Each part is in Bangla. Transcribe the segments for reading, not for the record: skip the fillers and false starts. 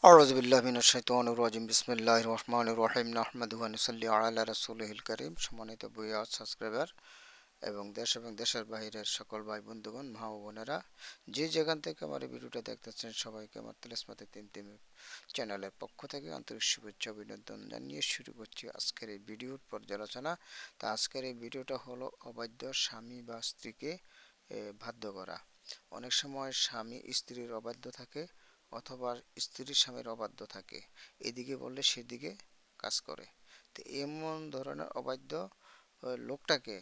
أعوذ بالله من الشيطان الرجيم بسم الله الرحمن الرحيم نحمده ونصلي على رسوله الكريم সম্মানিত বুয়াদ সাবস্ক্রাইবার এবং দেশের বাইরের সকল ভাই বন্ধুগণ মা ও বোনেরা যে যেখান থেকে আমার এই ভিডিওটা দেখতেছেন সবাইকে আমার তিলাসমাতে তিন তিন চ্যানেলের পক্ষ থেকে আন্তরিক শুভেচ্ছা অভিনন্দন জানিয়ে শুরু করছি আজকের এই ভিডিওর পর্যালোচনা। তা আজকের এই ভিডিওটা হলো অবাধ্য স্বামী বা স্ত্রীকে বাধ্য করা। অনেক সময় স্বামী স্ত্রীর অবাধ্য থাকে অথবা স্ত্রীর স্বামীর অবাধ্য থাকে, এদিকে বললে সেদিকে কাজ করে। তো এমন ধরনের অবাধ্য লোকটাকে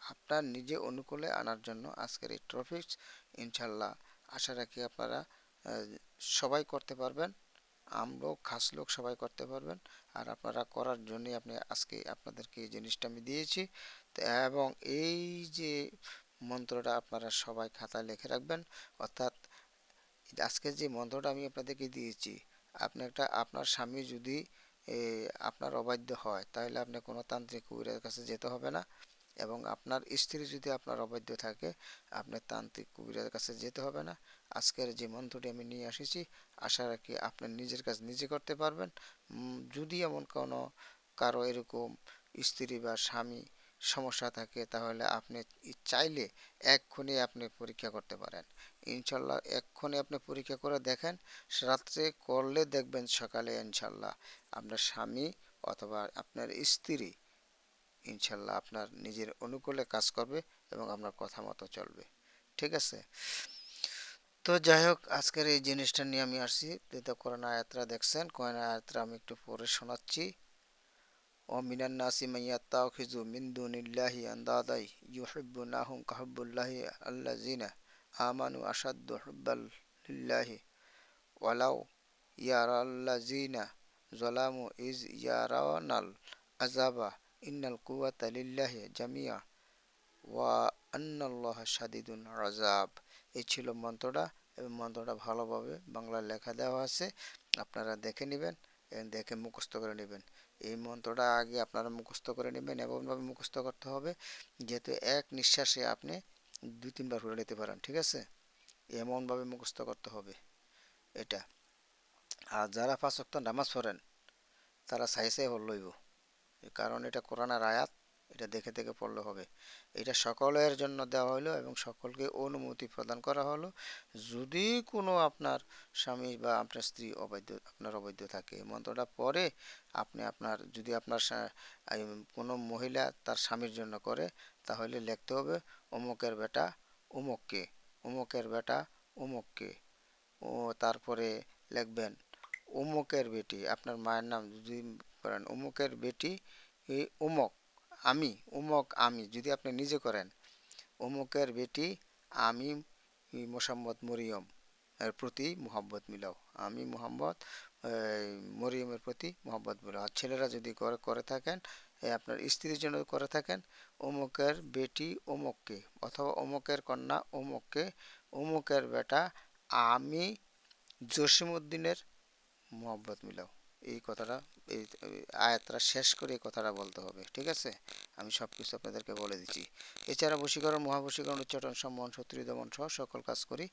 আপনার নিজে অনুকূলে আনার জন্য আজকের এই টপিকস ইনশাল্লাহ আশা রাখি আপনারা সবাই করতে পারবেন। আমরাও খাস লোক সবাই করতে পারবেন। আর আপনারা করার জন্যই আপনি আজকে আপনাদেরকে এই জিনিসটা আমি দিয়েছি। তো এবং এই যে মন্ত্রটা আপনারা সবাই খাতায় লিখে রাখবেন। অর্থাৎ আজকে যে মন্ত্রটা আমি আপনাদেরকে দিয়েছি, আপনার স্বামী যদি আপনার অবাধ্য হয় তাহলে আপনি কোনো তান্ত্রিক কবিরাজের কাছে যেতে হবে না। এবং আপনার স্ত্রী যদি আপনার অবাধ্য থাকে আপনি তান্ত্রিক কবিরাজের কাছে যেতে হবে না। আজকের যে মন্ত্রটি আমি নিয়ে এসেছি আশা রাখি আপনি নিজের কাজ নিজে করতে পারবেন। যদি এমন কোনো কারো এরকম স্ত্রী বা স্বামী সমস্যা থাকে তাহলে আপনি চাইলে এক্ষুনি আপনি পরীক্ষা করতে পারেন। ইনশাল্লাহ এক্ষুনি আপনি পরীক্ষা করে দেখেন, রাত্রে করলে দেখবেন সকালে ইনশাল্লাহ আপনার স্বামী অথবা আপনার স্ত্রী ইনশাল্লাহ আপনার নিজের অনুকূলে কাজ করবে এবং আপনার কথা মতো চলবে। ঠিক আছে? তো যাই হোক, আজকের এই জিনিসটা নিয়ে আমি আসছি। যেটা কোরআন আয়াতরা দেখছেন, কোরআন আয়াতরা আমি একটু পড়ে শোনাচ্ছি। ومن الناس من يتخذ من دون الله أندادا يحبونهم كحب الله الذين آمنوا أشد حبا لله ولو يرى الذين ظلموا إذ يرون العذاب إن القوة لله جميعا وأن الله شديد العذاب। এই ছিল মন্ত্রটা এবং মন্ত্রটা ভালোভাবে বাংলা লেখা দেওয়া আছে, আপনারা দেখে নেবেন এবং দেখে মুখস্থ করে নেবেন। এই মন্ত্রটা আগে আপনারা মুখস্থ করে নেবেন, এমনভাবে মুখস্থ করতে হবে যেহেতু এক নিঃশ্বাসে আপনি 2-3 বার পড়ে নিতে পারেন। ঠিক আছে? এমনভাবে মুখস্থ করতে হবে এটা। আর যারা 5 ওয়াক্ত নামাজ পড়েন তারা সাই সাই হল কারণ এটা কোরআনের আয়াত, এটা দেখে দেখে পড়লে হবে। এটা সকলের জন্য দেওয়া হলো এবং সকলকে অনুমতি প্রদান করা হলো। যদি কোনো আপনার স্বামী বা আপনার স্ত্রী আপনার অবৈধ থাকে, মন্ত্রটা পরে আপনি যদি আপনার কোনো মহিলা তার স্বামীর জন্য করে তাহলে লিখতে হবে অমুকের বেটা অমুককে, অমুকের বেটা অমুককে। ও তারপরে লিখবেন অমুকের বেটি, আপনার মায়ের নাম যদি করেন অমুকের বেটি অমুক, আমি অমুক, আমি যদি আপনি নিজে করেন অমুকের বেটি আমি মোসাম্মদ মরিয়ম এর প্রতি মোহাব্বত মিলাও, আমি মোহাম্মদ মরিয়মের প্রতি মোহাব্বত মিলাও। আর ছেলেরা যদি করে থাকেন, আপনার স্ত্রীর জন্য করে থাকেন অমুকের বেটি অমুককে অথবা অমুকের কন্যা অমুককে, অমুকের বেটা আমি জসিমউদ্দিনের মোহাব্বত মিলাও। এই কথাটা, এই আয়াতটা শেষ করে এই কথাটা বলতে হবে। ঠিক আছে? আমি সব কিছু আপনাদেরকে বলে দিচ্ছি। এছাড়া বশীকরণ, মহাবশীকরণ, উচ্চাটন, সম্মোহন, শত্রু দমন সহ সকল কাজ করি।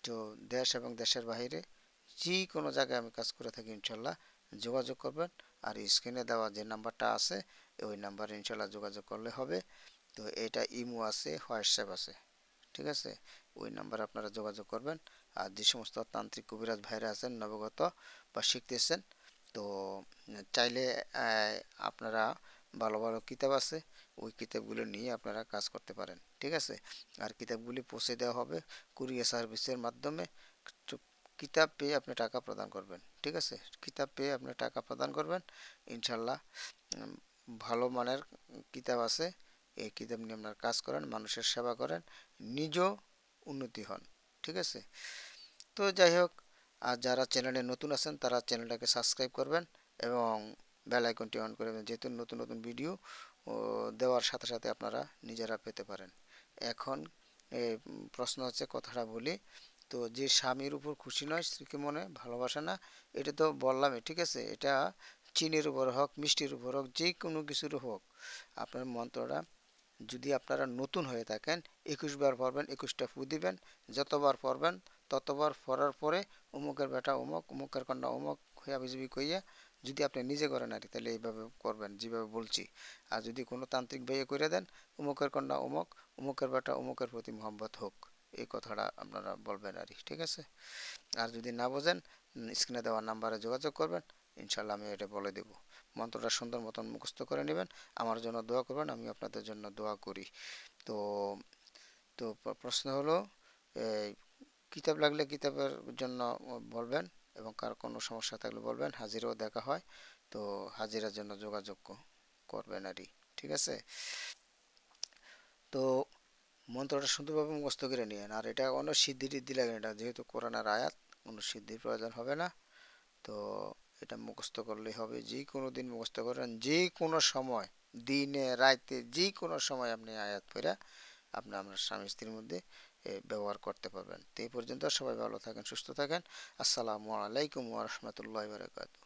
তো দেশ এবং দেশের বাইরে যে কোনো জায়গায় আমি কাজ করে থাকি ইনশাল্লাহ যোগাযোগ করবেন। আর স্ক্রিনে দেওয়া যে নাম্বারটা আছে ওই নাম্বারে ইনশাল্লাহ যোগাযোগ করলে হবে। তো এটা ইমো আছে, হোয়াটসঅ্যাপ আছে। ঠিক আছে? ওই নাম্বারে আপনারা যোগাযোগ করবেন। আর যে সমস্ত তান্ত্রিক কবিরাজ ভাইরা আছেন নবাগত বা শিখতেছেন, তো চাইলে আপনারা ভালো ভালো কিতাব আছে, ওই কিতাবগুলো নিয়ে আপনারা কাজ করতে পারেন। ঠিক আছে? আর কিতাবগুলি পৌঁছে দেওয়া হবে কুরিয়ার সার্ভিসের মাধ্যমে। তো কিতাব পেয়ে আপনি টাকা প্রদান করবেন। ঠিক আছে? কিতাব পেয়ে আপনি টাকা প্রদান করবেন ইনশাল্লাহ। ভালো মানের কিতাব আছে, এই কিতাব নিয়ে আপনার কাজ করেন, মানুষের সেবা করেন, নিজেও উন্নতি হন। ঠিক আছে? তো যাই হোক, আর যারা চ্যানেলে নতুন আছেন তারা চ্যানেলটাকে সাবস্ক্রাইব করবেন এবং বেল আইকনটি অন করবেন, যেহেতু নতুন নতুন ভিডিও দেওয়ার সাথে সাথে আপনারা নিজেরা পেতে পারেন। এখন প্রশ্ন হচ্ছে, কথাটা বলি। তো যে স্বামীর উপর খুশি নয় স্ত্রীকে মনে ভালোবাসে না, এটা তো বললামই। ঠিক আছে? এটা চিনির উপর হোক, মিষ্টির উপর হোক, যে কোনো কিছুর হোক, আপনার মন্ত্রটা যদি আপনারা নতুন হয়ে থাকেন 21 বার পড়বেন, 21টা ফু দিবেন। যতবার পড়বেন ততবার পড়ার পরে অমুকের বেটা অমুক, অমুকের কন্যা অমুক হইয়া বিজিবি কইয়া যদি আপনি নিজে করেন আর কি, তাহলে এইভাবে করবেন যেভাবে বলছি। আর যদি কোনো তান্ত্রিক ভাইয়া করে দেন, অমুকের কন্যা অমুক, অমুকের বেটা অমুকের প্রতি মোহাম্মত হোক, এই কথাটা আপনারা বলবেন আর কি, ঠিক আছে? আর যদি না বোঝেন, স্ক্রিনে দেওয়া নাম্বারে যোগাযোগ করবেন, ইনশাল্লাহ আমি এটা বলে দেব। মন্ত্রটা সুন্দর মতন মুখস্থ করে নেবেন, আমার জন্য দোয়া করবেন, আমি আপনাদের জন্য দোয়া করি। তো তো প্রশ্ন হলো, এই কিতাব লাগলে কিতাবের জন্য বলবেন, এবং কার কোনো সমস্যা থাকলে বলবেন, হাজিরাও দেখা হয়। তো হাজিরার জন্য যোগাযোগ করবেন আর কি, ঠিক আছে? তো মন্ত্রটা সুন্দরভাবে মুখস্থ করে নিয়েন, আর এটা কোনো সিদ্ধি টিদ্ধি লাগে না, এটা যেহেতু কোরআনের আয়াত, কোনো সিদ্ধির প্রয়োজন হবে না। তো এটা মুখস্থ করলেই হবে, যে কোনো দিন মুখস্থ করেন, যে কোনো সময়, দিনে রাইতে যে কোনো সময় আপনি আয়াত পড়ে আপনি আপনার স্বামী স্ত্রীর মধ্যে ব্যবহার করতে পারবেন। তো এই পর্যন্ত সবাই ভালো থাকেন, সুস্থ থাকেন। আসসালামু আলাইকুম ওয়া রাহমাতুল্লাহি ওয়া বারাকাতুহু।